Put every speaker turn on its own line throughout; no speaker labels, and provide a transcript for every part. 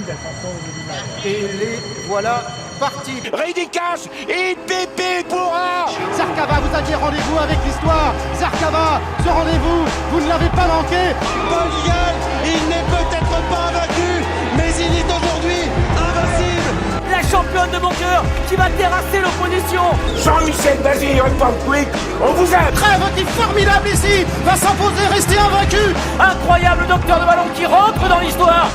Et les voilà partis.
Ridicas et Pépé pourra.
Zarkava vous aviez rendez-vous avec l'histoire. Zarkava, ce rendez-vous, vous ne l'avez pas manqué.
Paul Gall, il n'est peut-être pas vaincu, mais il est aujourd'hui invincible.
La championne de mon cœur qui va terrasser l'opposition.
Jean-Michel Bazir, Republic, on vous aime.
Trêve formidable ici, va s'imposer, rester invaincu.
Incroyable docteur de ballon qui rentre dans l'histoire.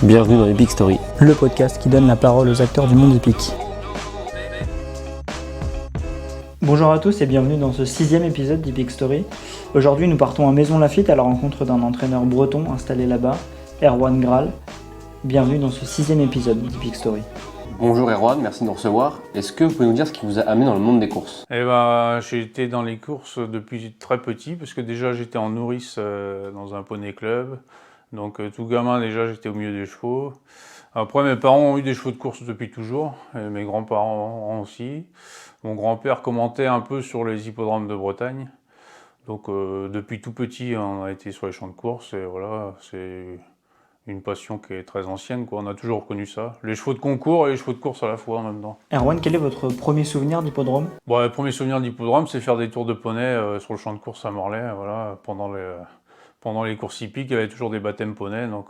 Bienvenue dans les Big Story, le podcast qui donne la parole aux acteurs du monde épique. Bonjour à tous et bienvenue dans ce 6e épisode des Big Story. Aujourd'hui nous partons à Maisons Lafitte à la rencontre d'un entraîneur breton installé là-bas, Erwan Graal. Bienvenue dans ce 6e épisode des Big Story.
Bonjour Erwan, merci de nous recevoir. Est-ce que vous pouvez nous dire ce qui vous a amené dans le monde des courses ?
J'ai été dans les courses depuis très petit, parce que déjà j'étais en nourrice dans un poney club. Donc tout gamin déjà j'étais au milieu des chevaux. Après mes parents ont eu des chevaux de course depuis toujours, et mes grands-parents aussi. Mon grand-père commentait un peu sur les hippodromes de Bretagne. Donc depuis tout petit on a été sur les champs de course et voilà, c'est une passion qui est très ancienne, quoi. On a toujours reconnu ça. Les chevaux de concours et les chevaux de course à la fois en même temps.
Erwan, quel est votre premier souvenir d'hippodrome ?
Bon, le premier souvenir d'hippodrome, c'est faire des tours de poney sur le champ de course à Morlaix. Voilà, pendant les courses hippiques, il y avait toujours des baptêmes poney, donc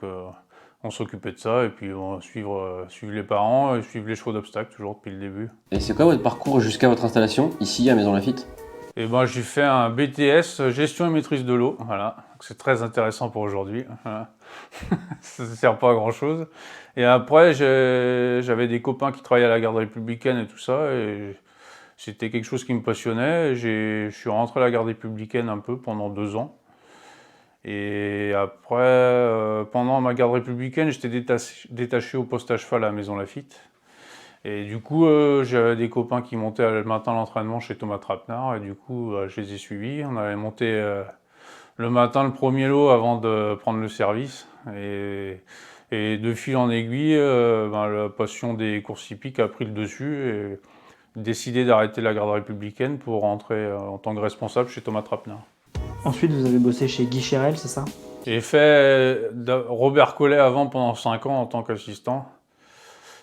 on s'occupait de ça et puis on suivre les parents et suivre les chevaux d'obstacles toujours depuis le début.
Et c'est quoi votre parcours jusqu'à votre installation ici à Maisons Lafitte ?
Et j'ai fait un BTS gestion et maîtrise de l'eau, voilà. C'est très intéressant pour aujourd'hui. Voilà. Ça ne sert pas à grand chose. Et après, j'avais des copains qui travaillaient à la garde républicaine et tout ça, et c'était quelque chose qui me passionnait. Je suis rentré à la garde républicaine un peu pendant 2 ans. Et après, pendant ma garde républicaine, j'étais détaché au poste à cheval à Maisons Lafitte. Et du coup, j'avais des copains qui montaient le matin l'entraînement chez Thomas Trapenard, et du coup, je les ai suivis. On avait monté le matin le premier lot avant de prendre le service. Et de fil en aiguille, la passion des courses hippiques a pris le dessus et décidé d'arrêter la garde républicaine pour rentrer en tant que responsable chez Thomas Trapenard.
Ensuite vous avez bossé chez Guy Chérel, c'est ça ?
J'ai fait Robert Collet avant pendant 5 ans en tant qu'assistant.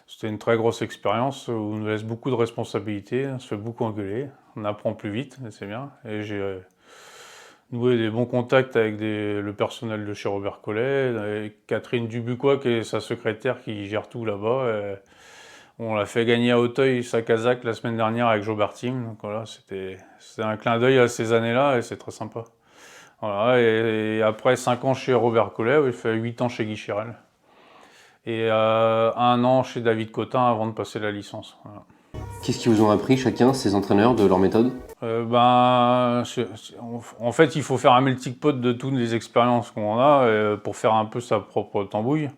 C'était une très grosse expérience où on nous laisse beaucoup de responsabilités, on se fait beaucoup engueuler, on apprend plus vite, c'est bien. Et j'ai noué des bons contacts avec le personnel de chez Robert Collet, avec Catherine Dubuquois qui est sa secrétaire qui gère tout là-bas. Et on l'a fait gagner à Auteuil sa Kazakh la semaine dernière avec Jobert Team. Donc voilà, c'était un clin d'œil à ces années-là et c'est très sympa. Voilà, et après 5 ans chez Robert Collet, j'ai fait 8 ans chez Guy Chérel. Et 1 an chez David Cotin avant de passer la licence. Voilà.
Qu'est-ce qu'ils vous ont appris chacun, ces entraîneurs, de leur méthode ?
En fait, il faut faire un melting pot de toutes les expériences qu'on a pour faire un peu sa propre tambouille.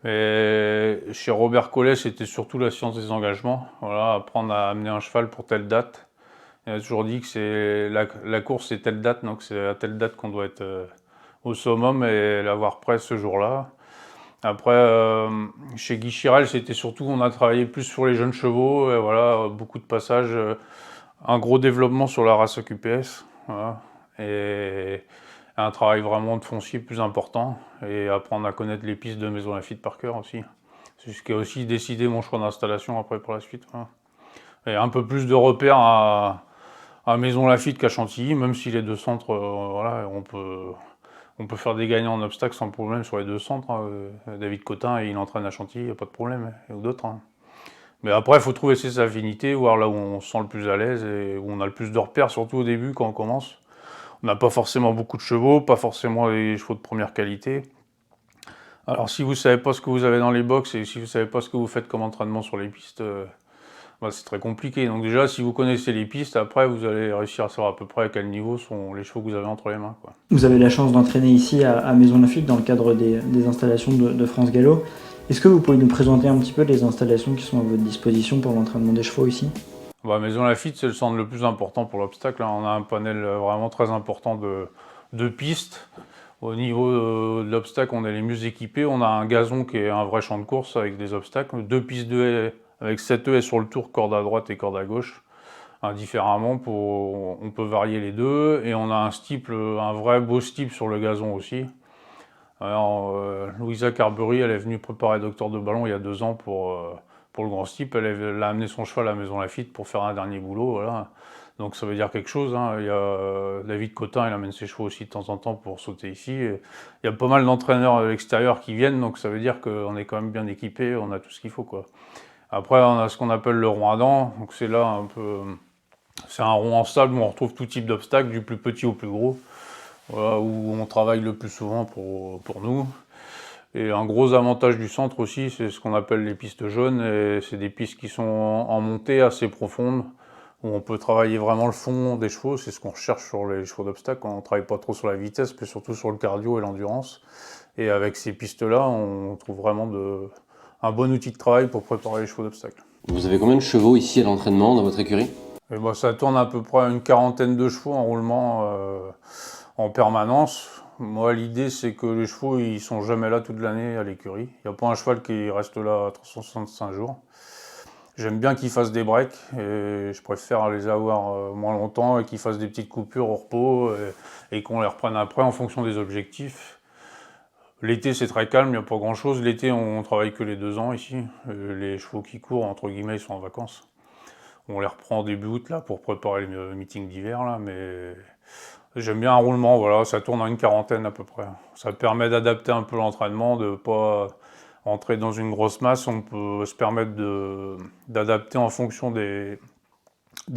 Et chez Robert Collet, c'était surtout la science des engagements. Voilà, apprendre à amener un cheval pour telle date. Il a toujours dit que la course c'est telle date, donc c'est à telle date qu'on doit être au summum et l'avoir prêt ce jour-là. Après, chez Guy Chérel, c'était surtout on a travaillé plus sur les jeunes chevaux, et voilà, beaucoup de passages, un gros développement sur la race QPS, voilà, et un travail vraiment de foncier plus important, et apprendre à connaître les pistes de Maisons Lafitte par cœur aussi. C'est ce qui a aussi décidé mon choix d'installation après pour la suite. Voilà. Et un peu plus de repères à Maisons Lafitte qu'à Chantilly, même si les 2 centres, voilà, on peut faire des gagnants en obstacle sans problème sur les 2 centres. David Cotin, il entraîne à Chantilly, il n'y a pas de problème, ou d'autres. Mais après, il faut trouver ses affinités, voir là où on se sent le plus à l'aise et où on a le plus de repères, surtout au début quand on commence. On n'a pas forcément beaucoup de chevaux, pas forcément des chevaux de première qualité. Alors si vous ne savez pas ce que vous avez dans les box et si vous ne savez pas ce que vous faites comme entraînement sur les pistes, c'est très compliqué. Donc déjà, si vous connaissez les pistes, après, vous allez réussir à savoir à peu près à quel niveau sont les chevaux que vous avez entre les mains, quoi.
Vous avez la chance d'entraîner ici à Maisons Lafitte dans le cadre des installations de France Gallo. Est-ce que vous pouvez nous présenter un petit peu les installations qui sont à votre disposition pour l'entraînement des chevaux ici ?
Maisons Lafitte, c'est le centre le plus important pour l'obstacle. On a un panel vraiment très important de pistes. Au niveau de l'obstacle, on est les mieux équipés. On a un gazon qui est un vrai champ de course avec des obstacles. 2 pistes de haies avec 7 haies sur le tour, corde à droite et corde à gauche. indifféremment. On peut varier les deux et on a un steeple, un vrai beau steeple sur le gazon aussi. Alors, Louisa Carberry, elle est venue préparer Docteur de Ballon il y a 2 ans pour le grand steeple. Elle a amené son cheval à la Maison Lafitte pour faire un dernier boulot, voilà. Donc ça veut dire quelque chose, hein. Il y a David Cotin, il amène ses chevaux aussi de temps en temps pour sauter ici. Et il y a pas mal d'entraîneurs à l'extérieur qui viennent, donc ça veut dire qu'on est quand même bien équipé, on a tout ce qu'il faut, quoi. Après, on a ce qu'on appelle le rond à dents, donc c'est là un peu... C'est un rond en sable où on retrouve tout type d'obstacles, du plus petit au plus gros. Voilà, où on travaille le plus souvent pour nous. Et un gros avantage du centre aussi, c'est ce qu'on appelle les pistes jaunes. Et c'est des pistes qui sont en montée assez profonde, où on peut travailler vraiment le fond des chevaux. C'est ce qu'on recherche sur les chevaux d'obstacle. On ne travaille pas trop sur la vitesse, mais surtout sur le cardio et l'endurance. Et avec ces pistes-là, on trouve vraiment un bon outil de travail pour préparer les chevaux d'obstacle.
Vous avez combien de chevaux ici à l'entraînement dans votre écurie?
Et bah, ça tourne à peu près une 40aine de chevaux en roulement en permanence. Moi, l'idée, c'est que les chevaux, ils sont jamais là toute l'année à l'écurie. Il n'y a pas un cheval qui reste là 365 jours. J'aime bien qu'ils fassent des breaks et je préfère les avoir moins longtemps et qu'ils fassent des petites coupures au repos et qu'on les reprenne après en fonction des objectifs. L'été, c'est très calme, il n'y a pas grand-chose. L'été, on travaille que les 2 ans ici. Les chevaux qui courent, entre guillemets, ils sont en vacances. On les reprend début août là, pour préparer le meeting d'hiver, là, mais j'aime bien un roulement, voilà, ça tourne à une 40aine à peu près. Ça permet d'adapter un peu l'entraînement, de ne pas entrer dans une grosse masse. On peut se permettre d'adapter en fonction des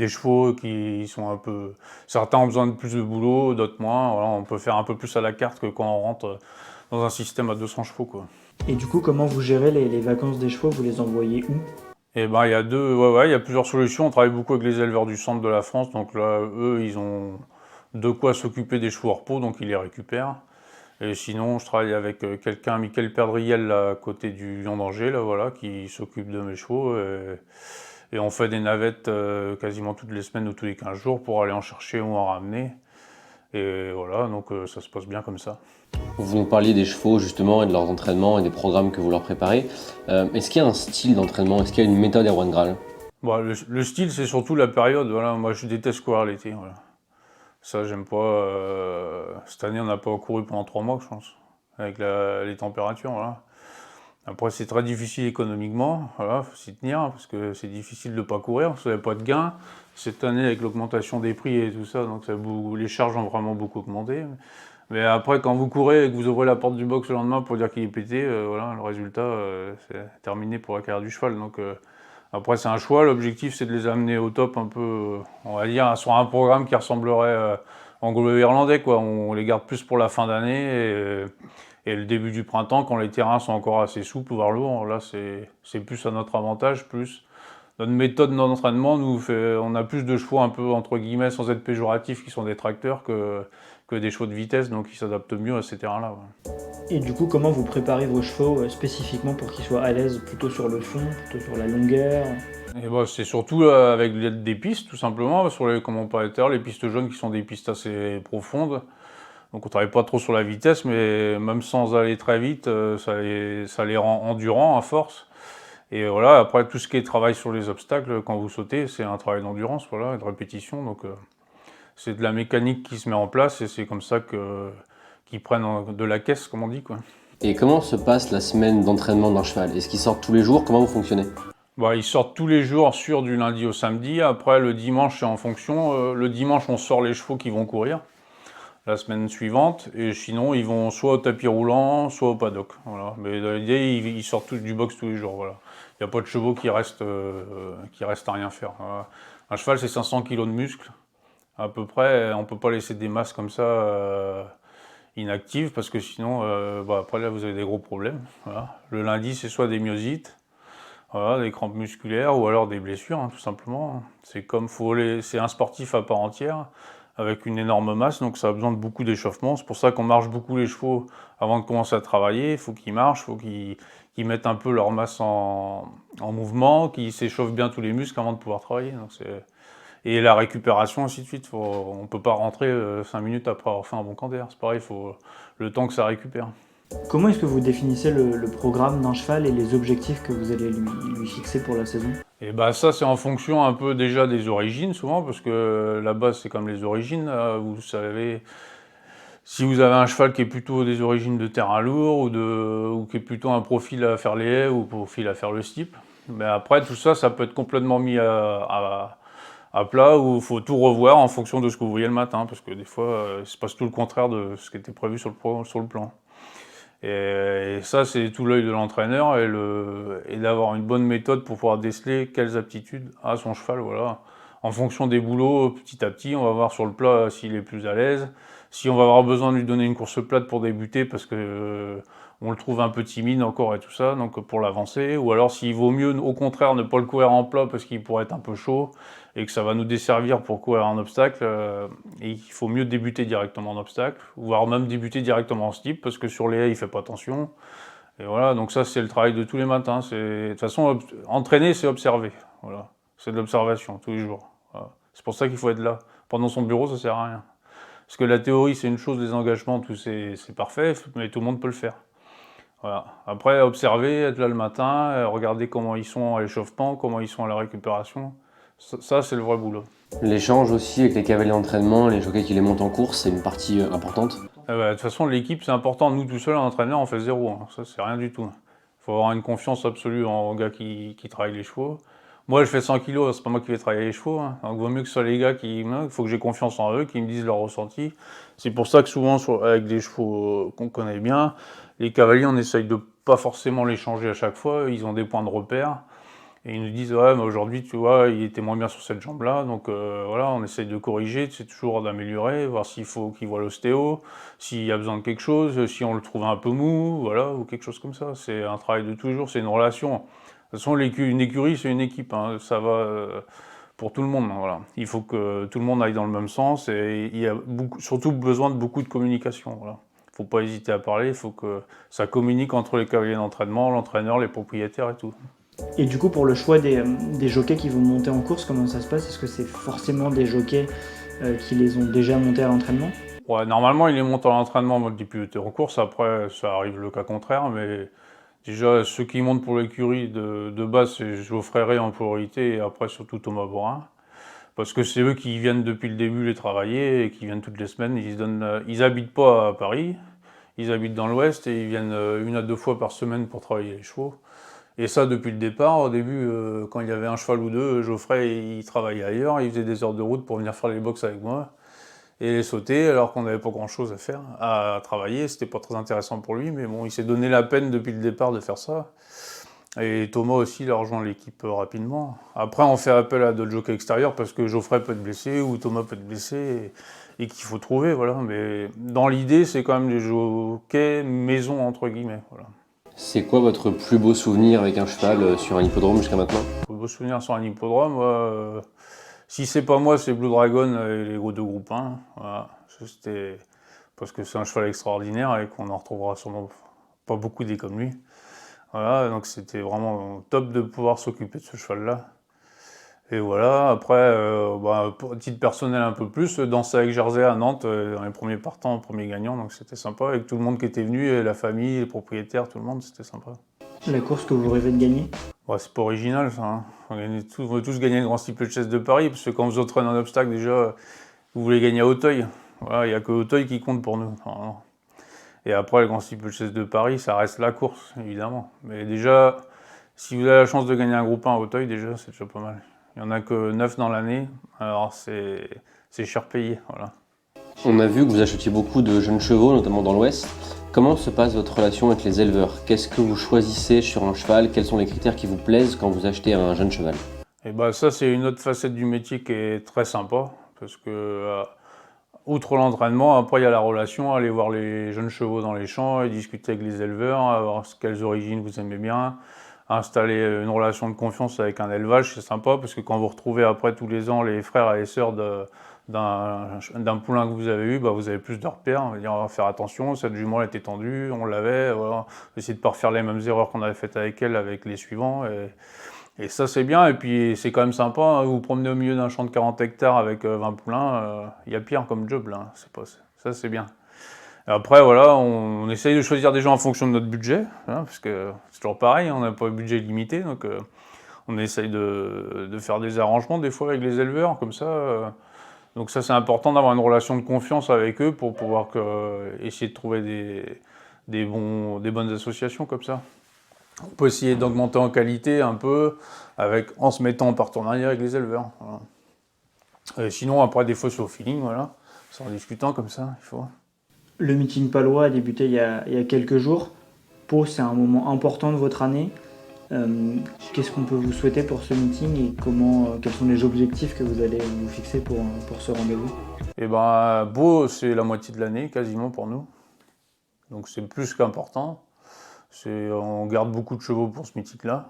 chevaux qui sont un peu... Certains ont besoin de plus de boulot, d'autres moins. Voilà, on peut faire un peu plus à la carte que quand on rentre dans un système à 200 chevaux, quoi.
Et du coup, comment vous gérez les vacances des chevaux? Vous les envoyez où?
Et ben, il y a il y a plusieurs solutions. On travaille beaucoup avec les éleveurs du centre de la France. Donc là, eux, ils ont de quoi s'occuper des chevaux au repos, donc ils les récupèrent. Et sinon, je travaille avec quelqu'un, Michael Perdriel, là, à côté du Lion d'Angers, là, voilà, qui s'occupe de mes chevaux. Et on fait des navettes quasiment toutes les semaines ou tous les 15 jours pour aller en chercher ou en ramener. Et voilà, donc ça se passe bien comme ça.
Vous nous parliez des chevaux justement et de leurs entraînements et des programmes que vous leur préparez. Est-ce qu'il y a un style d'entraînement? Est-ce qu'il y a une méthode Erwan Graal?
Bon, le style, c'est surtout la période. Voilà. Moi, je déteste courir l'été. Voilà. Ça, j'aime pas. Cette année, on n'a pas couru pendant 3 mois, je pense, avec les températures. Voilà. Après, c'est très difficile économiquement. Voilà, faut s'y tenir parce que c'est difficile de ne pas courir parce qu'il n'y a pas de gain. Cette année, avec l'augmentation des prix et tout ça, donc les charges ont vraiment beaucoup augmenté. Mais après, quand vous courez et que vous ouvrez la porte du box le lendemain pour dire qu'il est pété, voilà, le résultat, c'est terminé pour la carrière du cheval. Donc, après, c'est un choix. L'objectif, c'est de les amener au top un peu, on va dire, sur un programme qui ressemblerait anglo-irlandais, quoi. On les garde plus pour la fin d'année et le début du printemps, quand les terrains sont encore assez souples, voire lourds. Là, c'est plus à notre avantage, plus... Notre méthode d'entraînement nous fait... On a plus de chevaux un peu, entre guillemets, sans être péjoratifs, qui sont des tracteurs que des chevaux de vitesse, donc ils s'adaptent mieux à ces terrains-là. Ouais.
Et du coup, comment vous préparez vos chevaux spécifiquement pour qu'ils soient à l'aise plutôt sur le fond, plutôt sur la longueur?
Et bah, c'est surtout avec l'aide des pistes, tout simplement, comme on parlait tout à l'heure, les pistes jaunes qui sont des pistes assez profondes. Donc on ne travaille pas trop sur la vitesse, mais même sans aller très vite, ça les rend endurants à force. Et voilà, après tout ce qui est travail sur les obstacles, quand vous sautez, c'est un travail d'endurance, voilà, de répétition. Donc c'est de la mécanique qui se met en place et c'est comme ça qu'ils prennent de la caisse, comme on dit, quoi.
Et comment se passe la semaine d'entraînement d'un cheval? Est-ce qu'ils sortent tous les jours? Comment vous fonctionnez?
Bah, ils sortent tous les jours, du lundi au samedi. Après, le dimanche, c'est en fonction. Le dimanche, on sort les chevaux qui vont courir la semaine suivante. Et sinon, ils vont soit au tapis roulant, soit au paddock. Voilà. Mais dans l'idée, ils sortent tous du box tous les jours. Voilà. Il n'y a pas de chevaux qui restent à rien faire. Voilà. Un cheval, c'est 500 kg de muscles. À peu près, on ne peut pas laisser des masses comme ça inactives parce que sinon, après là, vous avez des gros problèmes. Voilà. Le lundi, c'est soit des myosites, voilà, des crampes musculaires ou alors des blessures, hein, tout simplement. C'est c'est un sportif à part entière avec une énorme masse, donc ça a besoin de beaucoup d'échauffement. C'est pour ça qu'on marche beaucoup les chevaux avant de commencer à travailler. Il faut qu'ils marchent, il faut qu'ils mettent un peu leur masse en mouvement, qu'ils s'échauffent bien tous les muscles avant de pouvoir travailler. Donc et la récupération, ainsi de suite. On ne peut pas rentrer 5 minutes après avoir fait un bon camp d'air. C'est pareil, il faut le temps que ça récupère.
Comment est-ce que vous définissez le programme d'un cheval et les objectifs que vous allez lui fixer pour la saison?
Et bah ça, c'est en fonction un peu déjà des origines, souvent, parce que la base, c'est comme les origines. Vous savez, si vous avez un cheval qui est plutôt des origines de terrain lourd ou qui est plutôt un profil à faire les haies ou profil à faire le steeple, mais après, tout ça, ça peut être complètement mis à plat où il faut tout revoir en fonction de ce que vous voyez le matin, parce que des fois, il se passe tout le contraire de ce qui était prévu sur le plan. Et ça, c'est tout l'œil de l'entraîneur et d'avoir une bonne méthode pour pouvoir déceler quelles aptitudes a son cheval. Voilà. En fonction des boulots, petit à petit, on va voir sur le plat s'il est plus à l'aise. Si on va avoir besoin de lui donner une course plate pour débuter parce que on le trouve un peu timide encore et tout ça, donc pour l'avancer. Ou alors s'il vaut mieux, au contraire, ne pas le courir en plat parce qu'il pourrait être un peu chaud et que ça va nous desservir pour courir en obstacle. Et il faut mieux débuter directement en obstacle, voire même débuter directement en steeple parce que sur les haies, il fait pas attention. Et voilà, donc ça, c'est le travail de tous les matins. De toute façon, entraîner, c'est observer. Voilà. C'est de l'observation tous les jours. Voilà. C'est pour ça qu'il faut être là. Pendant son bureau, ça sert à rien. Parce que la théorie, c'est une chose, les engagements, tout c'est parfait, mais tout le monde peut le faire. Voilà. Après, observer, être là le matin, regarder comment ils sont à l'échauffement, comment ils sont à la récupération. Ça, c'est le vrai boulot.
L'échange aussi avec les cavaliers d'entraînement, les jockeys qui les montent en course, c'est une partie importante.
De toute façon, l'équipe, c'est important. Nous, tout seuls, en entraîneur, on fait zéro. Hein. Ça, c'est rien du tout. Il faut avoir une confiance absolue en gars qui travaillent les chevaux. Moi, je fais 100 kilos, c'est pas moi qui vais travailler les chevaux. Hein. Donc, il vaut mieux que ce soit les gars il faut que j'ai confiance en eux, qui me disent leur ressenti. C'est pour ça que souvent, avec des chevaux qu'on connaît bien, les cavaliers, on essaye de pas forcément les changer à chaque fois. Ils ont des points de repère. Et ils nous disent, ouais, mais aujourd'hui, tu vois, il était moins bien sur cette jambe-là. Donc, voilà, on essaye de corriger, c'est toujours d'améliorer, voir s'il faut qu'il voit l'ostéo, s'il y a besoin de quelque chose, si on le trouve un peu mou, voilà, ou quelque chose comme ça. C'est un travail de toujours, c'est une relation. De toute façon, une écurie, c'est une équipe, hein, ça va pour tout le monde. Hein, voilà. Il faut que tout le monde aille dans le même sens et il y a surtout besoin de beaucoup de communication. Voilà. Il ne faut pas hésiter à parler, il faut que ça communique entre les cavaliers d'entraînement, l'entraîneur, les propriétaires et tout.
Et du coup, pour le choix des jockeys qui vont monter en course, comment ça se passe? Est-ce que c'est forcément des jockeys qui les ont déjà montés à l'entraînement?
Ouais, normalement, ils les montent à l'entraînement en mode débuté en course. Après, ça arrive le cas contraire, mais déjà, ceux qui montent pour l'écurie de base, c'est Geoffrey Ray en priorité et après surtout Thomas Borin. Parce que c'est eux qui viennent depuis le début les travailler et qui viennent toutes les semaines. Ils habitent pas à Paris, ils habitent dans l'Ouest et ils viennent 1 à 2 fois par semaine pour travailler les chevaux. Et ça depuis le départ. Au début, quand il y avait un cheval ou deux, Geoffrey il travaillait ailleurs, il faisait des heures de route pour venir faire les box avec moi et les sauter alors qu'on n'avait pas grand chose à faire, à travailler. C'était pas très intéressant pour lui, mais bon, il s'est donné la peine depuis le départ de faire ça. Et Thomas aussi, il a rejoint l'équipe rapidement. Après, on fait appel à d'autres jockeys extérieurs parce que Geoffrey peut être blessé ou Thomas peut être blessé et qu'il faut trouver, voilà. Mais dans l'idée, c'est quand même des jockeys maison entre guillemets, voilà.
C'est quoi votre plus beau souvenir avec un cheval sur un hippodrome jusqu'à maintenant?
Plus beau souvenir sur un hippodrome, si c'est pas moi, c'est Blue Dragon et les deux groupes 1. Voilà. C'était parce que c'est un cheval extraordinaire et qu'on en retrouvera sûrement pas beaucoup des comme lui. Voilà, donc c'était vraiment top de pouvoir s'occuper de ce cheval-là. Et voilà, après, pour titre personnel un peu plus, danser avec Jersey à Nantes, dans les premiers partants, premiers gagnants, donc c'était sympa, avec tout le monde qui était venu, et la famille, les propriétaires, tout le monde, c'était sympa.
La course que vous rêvez de gagner?
Ouais, c'est pas original ça, hein. On veut tous gagner le Grand Steeple Chase de Paris, parce que quand vous entraînez un obstacle, déjà, vous voulez gagner à Auteuil. Voilà, il n'y a que Auteuil qui compte pour nous. Enfin, et après, le Grand Steeple Chase de Paris, ça reste la course, évidemment. Mais déjà, si vous avez la chance de gagner un groupe 1 à Auteuil, déjà, c'est déjà pas mal. Il n'y en a que 9 dans l'année, alors c'est cher payé, voilà.
On a vu que vous achetiez beaucoup de jeunes chevaux, notamment dans l'Ouest. Comment se passe votre relation avec les éleveurs? Qu'est-ce que vous choisissez sur un cheval? Quels sont les critères qui vous plaisent quand vous achetez un jeune cheval?
Et ça, c'est une autre facette du métier qui est très sympa, parce que, outre l'entraînement, après il y a la relation, aller voir les jeunes chevaux dans les champs et discuter avec les éleveurs, voir quelles origines vous aimez bien. Installer une relation de confiance avec un élevage, c'est sympa parce que quand vous retrouvez après tous les ans les frères et les sœurs d'un poulain que vous avez eu, vous avez plus de repères. On va dire, on va faire attention, cette jument elle était tendue, on l'avait, voilà. Essayer de ne pas refaire les mêmes erreurs qu'on avait faites avec elle, avec les suivants. Et ça c'est bien, et puis c'est quand même sympa, hein, vous vous promenez au milieu d'un champ de 40 hectares avec 20 poulains, il y a pire comme job là, ça c'est bien. Et après, voilà, on essaye de choisir des gens en fonction de notre budget, hein, parce que c'est toujours pareil, on n'a pas un budget limité, donc on essaye de faire des arrangements des fois avec les éleveurs, comme ça. Donc ça, c'est important d'avoir une relation de confiance avec eux pour pouvoir essayer de trouver des bonnes associations comme ça. On peut essayer d'augmenter en qualité un peu en se mettant en partenariat avec les éleveurs. Voilà. Et sinon, après, des fois, c'est au feeling, voilà. C'est en discutant comme ça, il faut.
Le meeting palois a débuté il y a quelques jours. Pau, c'est un moment important de votre année. Qu'est-ce qu'on peut vous souhaiter pour ce meeting et quels sont les objectifs que vous allez vous fixer pour ce rendez-vous?
Eh ben, Pau, c'est la moitié de l'année, quasiment pour nous. Donc c'est plus qu'important. On garde beaucoup de chevaux pour ce meeting-là.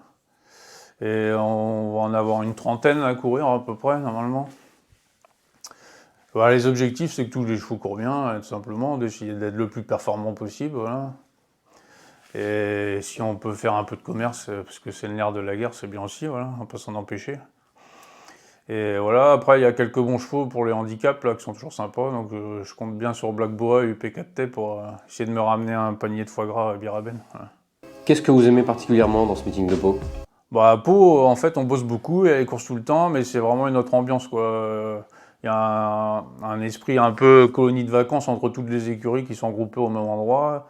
Et on va en avoir une trentaine à courir à peu près, normalement. Voilà, les objectifs, c'est que tous les chevaux courent bien, tout simplement, d'essayer d'être le plus performant possible. Voilà. Et si on peut faire un peu de commerce, parce que c'est le nerf de la guerre, c'est bien aussi, voilà, on peut s'en empêcher. Et voilà, après, il y a quelques bons chevaux pour les handicaps, là, qui sont toujours sympas. Donc je compte bien sur Black Boa et UP4T pour essayer de me ramener un panier de foie gras à Biraben. Voilà.
Qu'est-ce que vous aimez particulièrement dans ce meeting de Pau?
Bah, à Pau, en fait, on bosse beaucoup, il y a les courses tout le temps, mais c'est vraiment une autre ambiance, quoi. Il y a un esprit un peu colonie de vacances entre toutes les écuries qui sont groupées au même endroit.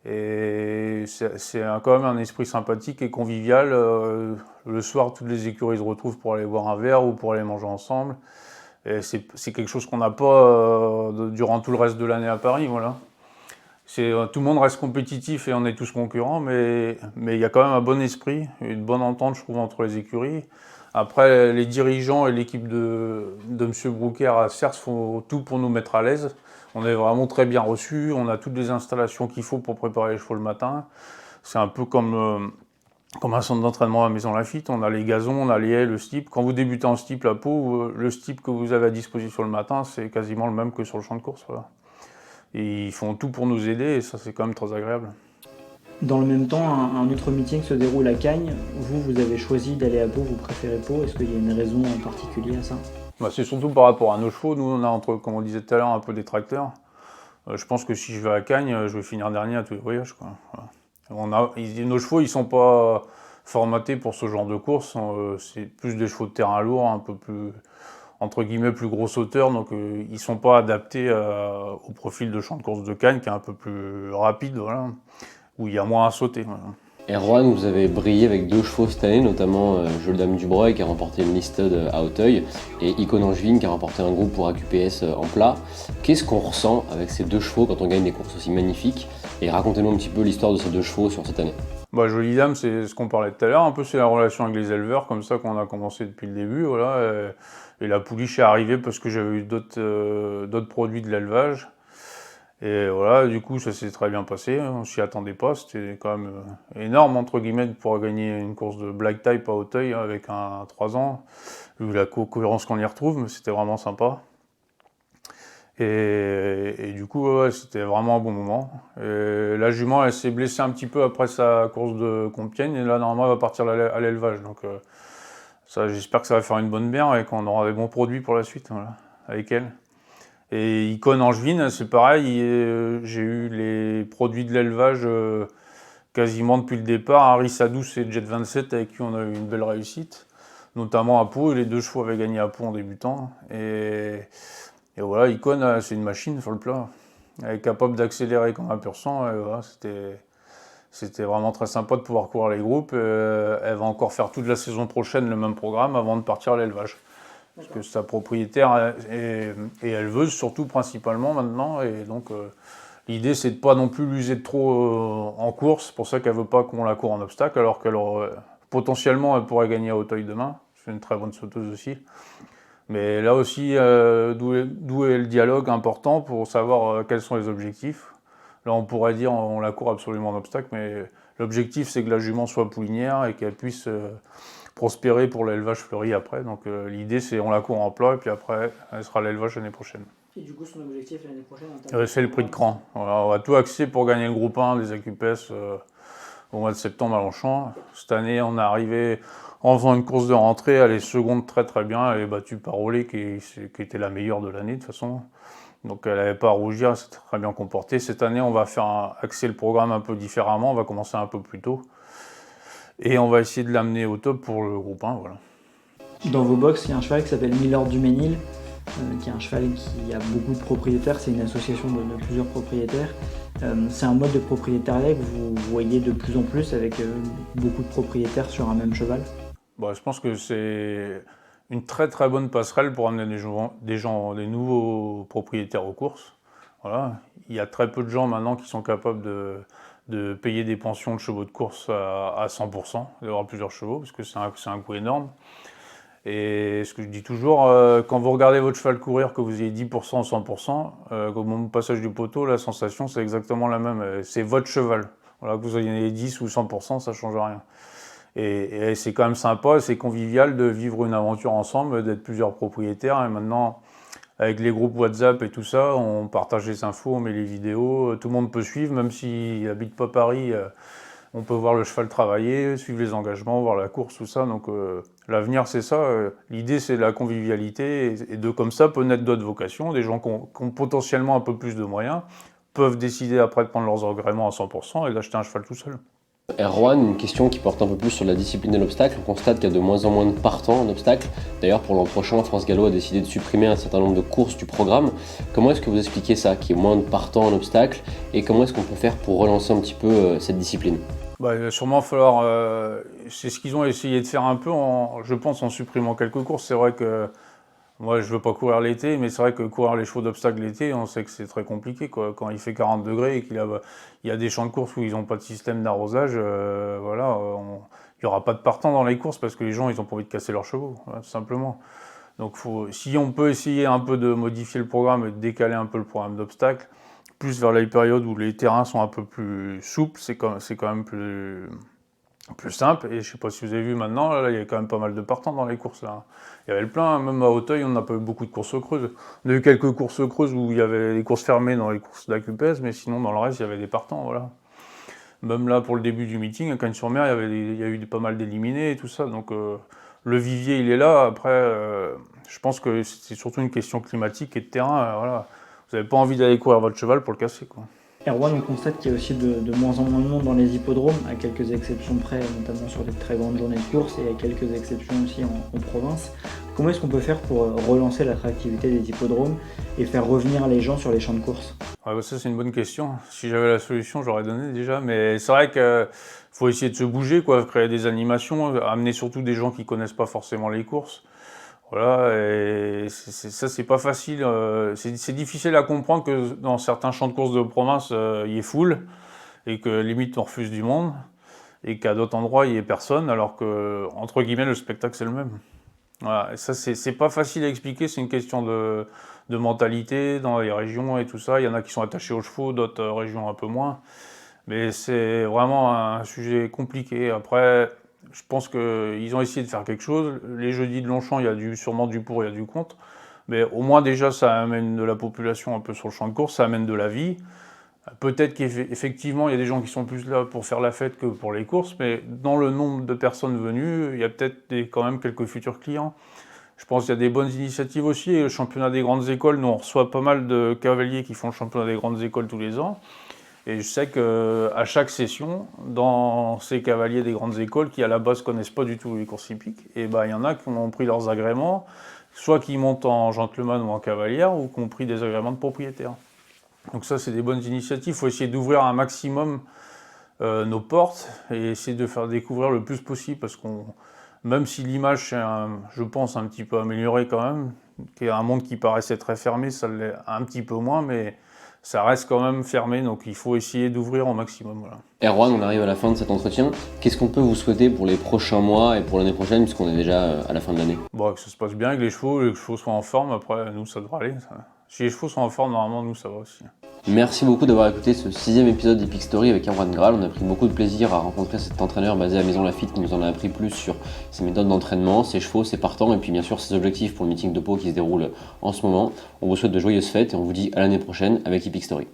Et c'est quand même un esprit sympathique et convivial. Le soir, toutes les écuries se retrouvent pour aller boire un verre ou pour aller manger ensemble. Et c'est quelque chose qu'on n'a pas durant tout le reste de l'année à Paris. Voilà. Tout le monde reste compétitif et on est tous concurrents, mais il y a quand même un bon esprit, une bonne entente, je trouve, entre les écuries. Après, les dirigeants et l'équipe de M. Broucker à Cers font tout pour nous mettre à l'aise. On est vraiment très bien reçus, on a toutes les installations qu'il faut pour préparer les chevaux le matin. C'est un peu comme un centre d'entraînement à Maison Lafitte, on a les gazons, on a les haies, le steeple. Quand vous débutez en steeple à Pau, le steeple que vous avez à disposition le matin, c'est quasiment le même que sur le champ de course. Voilà. Et ils font tout pour nous aider et ça, c'est quand même très agréable.
Dans le même temps, un autre meeting se déroule à Cagnes. Vous avez choisi d'aller à Pau, vous préférez Pau. Est-ce qu'il y a une raison en particulier à ça?
Bah, c'est surtout par rapport à nos chevaux. Nous, on a comme on disait tout à l'heure, un peu des tracteurs. Je pense que si je vais à Cagnes, je vais finir dernier à tous les voyages, quoi. Voilà. Nos chevaux, ils sont pas formatés pour ce genre de course. C'est plus des chevaux de terrain lourd, un peu plus, entre guillemets, plus gros sauteurs. Donc, ils sont pas adaptés au profil de champ de course de Cagnes, qui est un peu plus rapide, voilà, où il y a moins à sauter. Voilà.
Erwan, vous avez brillé avec 2 chevaux cette année, notamment Joldam Dubreuil qui a remporté une listed à Auteuil et Icon Angevine qui a remporté un groupe pour AQPS en plat. Qu'est-ce qu'on ressent avec ces 2 chevaux quand on gagne des courses aussi magnifiques? Et racontez-nous un petit peu l'histoire de ces 2 chevaux sur cette année.
Bah, Jolie Dame, c'est ce qu'on parlait tout à l'heure, un peu c'est la relation avec les éleveurs, comme ça qu'on a commencé depuis le début. Voilà, et la pouliche est arrivée parce que j'avais eu d'autres produits de l'élevage. Et voilà, du coup, ça s'est très bien passé, on s'y attendait pas, c'était quand même énorme, entre guillemets, de pouvoir gagner une course de Black Type à Auteuil avec un 3 ans, vu la cohérence qu'on y retrouve, mais c'était vraiment sympa. Et du coup, ouais, c'était vraiment un bon moment. Et la jument, elle s'est blessée un petit peu après sa course de Compiègne, et là, normalement, elle va partir à l'élevage. Donc, ça, j'espère que ça va faire une bonne mère et qu'on aura des bons produits pour la suite, voilà, avec elle. Et Icon Angevine, c'est pareil, j'ai eu les produits de l'élevage quasiment depuis le départ. Harry Sadous et Jet 27 avec qui on a eu une belle réussite, notamment à Pau, et les 2 chevaux avaient gagné à Pau en débutant. Et voilà, Icon, c'est une machine sur le plat. Elle est capable d'accélérer comme un pur sang, et voilà, c'était vraiment très sympa de pouvoir courir les groupes. Elle va encore faire toute la saison prochaine le même programme avant de partir à l'élevage. Parce que sa propriétaire est éleveuse, surtout principalement maintenant, et donc l'idée c'est de pas non plus l'user de trop en course, c'est pour ça qu'elle veut pas qu'on la court en obstacle, alors qu'elle potentiellement elle pourrait gagner à Auteuil demain, c'est une très bonne sauteuse aussi. Mais là aussi, d'où est le dialogue important pour savoir quels sont les objectifs. Là on pourrait dire on la court absolument en obstacle, mais l'objectif c'est que la jument soit poulinière et qu'elle puisse prospérer pour l'élevage fleuri après. Donc l'idée c'est on la court en plat et puis après elle sera à l'élevage l'année prochaine.
Et du coup son objectif l'année prochaine
c'est le prix de cran. Voilà, on va tout axer pour gagner le groupe 1 des AQPS au mois de septembre à Longchamp. Cette année on est arrivé en faisant une course de rentrée, elle est seconde très très bien, elle est battue par Olé qui était la meilleure de l'année de toute façon. Donc elle n'avait pas à rougir, elle s'est très bien comportée. Cette année, on va faire axer le programme un peu différemment, on va commencer un peu plus tôt. Et on va essayer de l'amener au top pour le groupe 1, voilà.
Dans vos box, il y a un cheval qui s'appelle Milord du Ménil, qui est un cheval qui a beaucoup de propriétaires, c'est une association de plusieurs propriétaires. C'est un mode de propriétariat que vous voyez de plus en plus avec beaucoup de propriétaires sur un même cheval.
Bon, je pense que c'est une très très bonne passerelle pour amener des nouveaux propriétaires aux courses. Voilà. Il y a très peu de gens maintenant qui sont capables de payer des pensions de chevaux de course à 100%, d'avoir plusieurs chevaux, parce que c'est un coût énorme. Et ce que je dis toujours, quand vous regardez votre cheval courir, que vous ayez 10% ou 100%, au moment du passage du poteau, la sensation c'est exactement la même. C'est votre cheval. Voilà, que vous ayez 10 ou 100%, ça ne change rien. Et c'est quand même sympa, c'est convivial de vivre une aventure ensemble, d'être plusieurs propriétaires. Et maintenant, avec les groupes WhatsApp et tout ça, on partage les infos, on met les vidéos, tout le monde peut suivre, même s'il n'habite pas Paris, on peut voir le cheval travailler, suivre les engagements, voir la course, tout ça. Donc l'avenir, c'est ça. L'idée, c'est la convivialité. Et de comme ça peut naître d'autres vocations. Des gens qui ont potentiellement un peu plus de moyens peuvent décider après de prendre leurs agréments à 100% et d'acheter un cheval tout seul.
Erwan, une question qui porte un peu plus sur la discipline de l'obstacle. On constate qu'il y a de moins en moins de partants en obstacle. D'ailleurs, pour l'an prochain, France Gallo a décidé de supprimer un certain nombre de courses du programme. Comment est-ce que vous expliquez ça, qu'il y ait moins de partants en obstacle, et comment est-ce qu'on peut faire pour relancer un petit peu cette discipline ?
Il va sûrement falloir... c'est ce qu'ils ont essayé de faire un peu, je pense, en supprimant quelques courses. C'est vrai que moi, je ne veux pas courir l'été, mais c'est vrai que courir les chevaux d'obstacle l'été, on sait que c'est très compliqué, quoi. Quand il fait 40 degrés et qu'il y a des champs de course où ils n'ont pas de système d'arrosage, voilà, il n'y aura pas de partants dans les courses parce que les gens, ils n'ont pas envie de casser leurs chevaux, voilà, tout simplement. Donc si on peut essayer un peu de modifier le programme et de décaler un peu le programme d'obstacle, plus vers les périodes où les terrains sont un peu plus souples, c'est quand même plus simple. Et je ne sais pas si vous avez vu maintenant, là, il y a quand même pas mal de partants dans les courses. Là. Il y avait le plein, même à Auteuil, on n'a pas eu beaucoup de courses creuses. On a eu quelques courses creuses où il y avait des courses fermées dans les courses d'AQPS, mais sinon dans le reste, il y avait des partants. Voilà. Même là, pour le début du meeting, à Cagnes-sur-Mer, il y a eu pas mal d'éliminés et tout ça. Donc le vivier, il est là. Après, je pense que c'est surtout une question climatique et de terrain. Voilà. Vous n'avez pas envie d'aller courir votre cheval pour le casser, quoi.
Erwan, on constate qu'il y a aussi de moins en moins de monde dans les hippodromes, à quelques exceptions près, notamment sur les très grandes journées de course, et à quelques exceptions aussi en province. Comment est-ce qu'on peut faire pour relancer l'attractivité des hippodromes et faire revenir les gens sur les champs de course ?
Ça, c'est une bonne question. Si j'avais la solution, j'aurais donné déjà. Mais c'est vrai qu'il faut essayer de se bouger, quoi, créer des animations, amener surtout des gens qui ne connaissent pas forcément les courses. Voilà, et ça c'est pas facile, c'est difficile à comprendre que dans certains champs de courses de province, il y ait foule, et que limite on refuse du monde, et qu'à d'autres endroits il y ait personne, alors que, entre guillemets, le spectacle c'est le même. Voilà, et ça c'est pas facile à expliquer, c'est une question de mentalité dans les régions et tout ça. Il y en a qui sont attachés aux chevaux, d'autres régions un peu moins, mais c'est vraiment un sujet compliqué. Après, je pense qu'ils ont essayé de faire quelque chose. Les jeudis de Longchamp, il y a sûrement du pour, il y a du contre. Mais au moins déjà, ça amène de la population un peu sur le champ de course, ça amène de la vie. Peut-être qu'effectivement, il y a des gens qui sont plus là pour faire la fête que pour les courses, mais dans le nombre de personnes venues, il y a peut-être quand même quelques futurs clients. Je pense qu'il y a des bonnes initiatives aussi. Et le championnat des grandes écoles, nous on reçoit pas mal de cavaliers qui font le championnat des grandes écoles tous les ans. Et je sais qu'à chaque session, dans ces cavaliers des grandes écoles qui à la base ne connaissent pas du tout les courses hippiques, et il y en a qui ont pris leurs agréments, soit qui montent en gentleman ou en cavalière, ou qui ont pris des agréments de propriétaire. Donc ça, c'est des bonnes initiatives. Il faut essayer d'ouvrir un maximum nos portes et essayer de faire découvrir le plus possible, parce qu'on, même si l'image, je pense, un petit peu améliorée quand même, qui est un monde qui paraissait très fermé, ça l'est un petit peu moins, mais ça reste quand même fermé, donc il faut essayer d'ouvrir au maximum. Voilà.
Erwan, on arrive à la fin de cet entretien. Qu'est-ce qu'on peut vous souhaiter pour les prochains mois et pour l'année prochaine, puisqu'on est déjà à la fin de l'année ?
Que ça se passe bien avec les chevaux soient en forme. Après, nous, ça devrait aller. Ça. Si les chevaux sont en forme, normalement, nous, ça va aussi.
Merci beaucoup d'avoir écouté ce 6e épisode d'Epic Story avec Erwan Graal. On a pris beaucoup de plaisir à rencontrer cet entraîneur basé à Maison Lafitte qui nous en a appris plus sur ses méthodes d'entraînement, ses chevaux, ses partants et puis bien sûr ses objectifs pour le meeting de Pau qui se déroule en ce moment. On vous souhaite de joyeuses fêtes et on vous dit à l'année prochaine avec Epic Story.